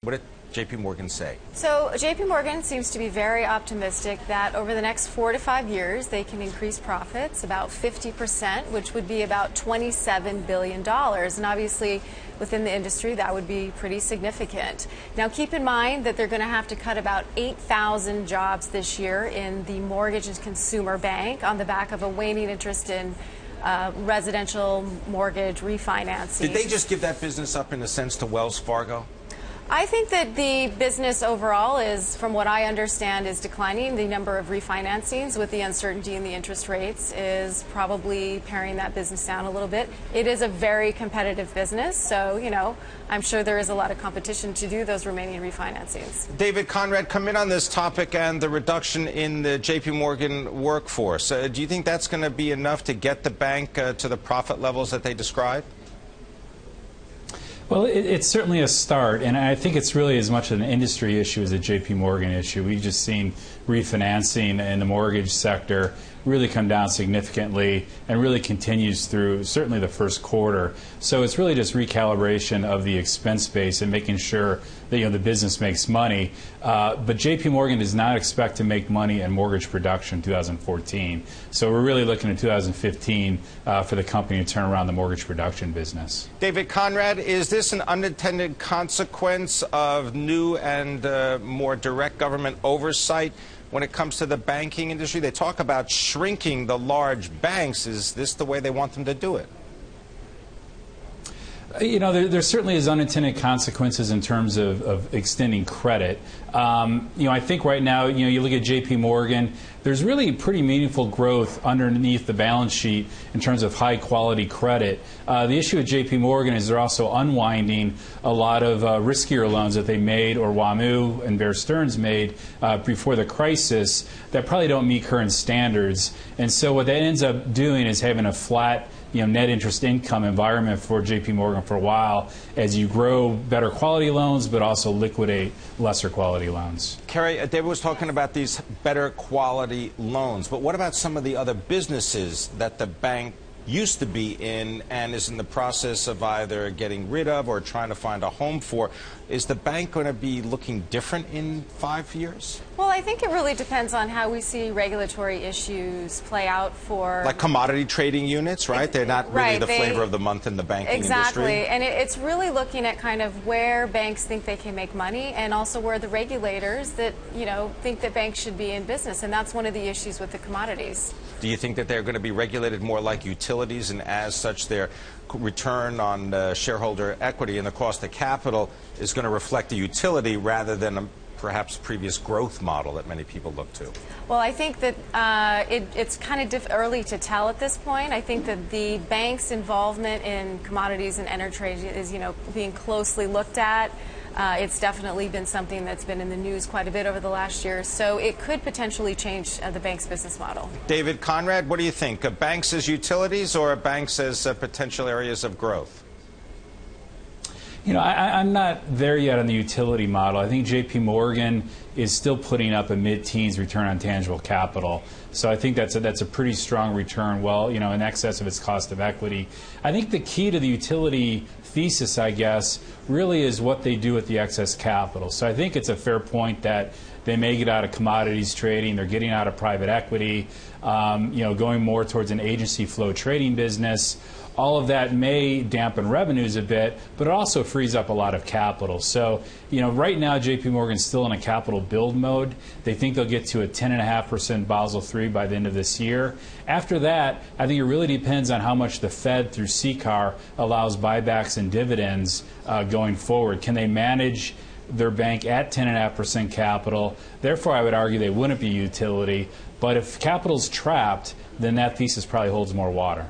What did JPMorgan say? So JPMorgan seems to be very optimistic that over the next 4 to 5 years, they can increase profits about 50%, which would be about $27 billion. And obviously, within the industry, that would be pretty significant. Now, keep in mind that they're going to have to cut about 8,000 jobs this year in the mortgage and consumer bank on the back of a waning interest in residential mortgage refinancing. Did they just give that business up in a sense to Wells Fargo? I think that the business overall is, from what I understand, is declining. The number of refinancings with the uncertainty in the interest rates is probably paring that business down a little bit. It is a very competitive business, so, I'm sure there is a lot of competition to do those remaining refinancings. David, Konrad, come in on this topic and the reduction in the JPMorgan workforce. Do you think that's going to be enough to get the bank to the profit levels that they described? Well, it's certainly a start, and I think it's really as much an industry issue as a JPMorgan issue. We've just seen refinancing in the mortgage sector really come down significantly and really continues through certainly the first quarter. So it's really just recalibration of the expense base and making sure that the business makes money. But JPMorgan does not expect to make money in mortgage production in 2014. So we're really looking at 2015 for the company to turn around the mortgage production business. David, Konrad, is this an unintended consequence of new and more direct government oversight when it comes to the banking industry? They talk about shrinking the large banks. Is this the way they want them to do it? There certainly is unintended consequences in terms of extending credit. I think right now, you look at JPMorgan, there's really pretty meaningful growth underneath the balance sheet in terms of high-quality credit. The issue with JPMorgan is they're also unwinding a lot of riskier loans that they made, or WAMU and Bear Stearns made before the crisis, that probably don't meet current standards. And so what that ends up doing is having a flat net interest income environment for JPMorgan for a while as you grow better quality loans but also liquidate lesser quality loans. Keri, David was talking about these better quality loans, but what about some of the other businesses that the bank used to be in and is in the process of either getting rid of or trying to find a home for? Is the bank going to be looking different in 5 years? Well, I think it really depends on how we see regulatory issues play out for... Like commodity trading units, right? They're not really the flavor of the month in the banking industry. Exactly. And it's really looking at kind of where banks think they can make money and also where the regulators that, think that banks should be in business. And that's one of the issues with the commodities. Do you think that they're going to be regulated more like utilities, and as such their return on shareholder equity and the cost of capital is going to reflect the utility rather than a perhaps previous growth model that many people look to? Well, I think that it's kind of early to tell at this point. I think that the bank's involvement in commodities and energy is, being closely looked at. It's definitely been something that's been in the news quite a bit over the last year, so it could potentially change the bank's business model. David, Konrad, what do you think? Banks as utilities or banks as potential areas of growth? I'm not there yet on the utility model. I think JPMorgan is still putting up a mid-teens return on tangible capital. So I think that's a pretty strong return, well, in excess of its cost of equity. I think the key to the utility thesis, I guess, really is what they do with the excess capital. So I think it's a fair point that they may get out of commodities trading, they're getting out of private equity, going more towards an agency flow trading business. All of that may dampen revenues a bit, but it also frees up a lot of capital. So, right now JPMorgan's still in a capital build mode. They think they'll get to a 10.5% Basel III by the end of this year. After that, I think it really depends on how much the Fed through CCAR allows buybacks and dividends going forward. Can they manage their bank at 10.5% capital? Therefore, I would argue they wouldn't be utility. But if capital's trapped, then that thesis probably holds more water.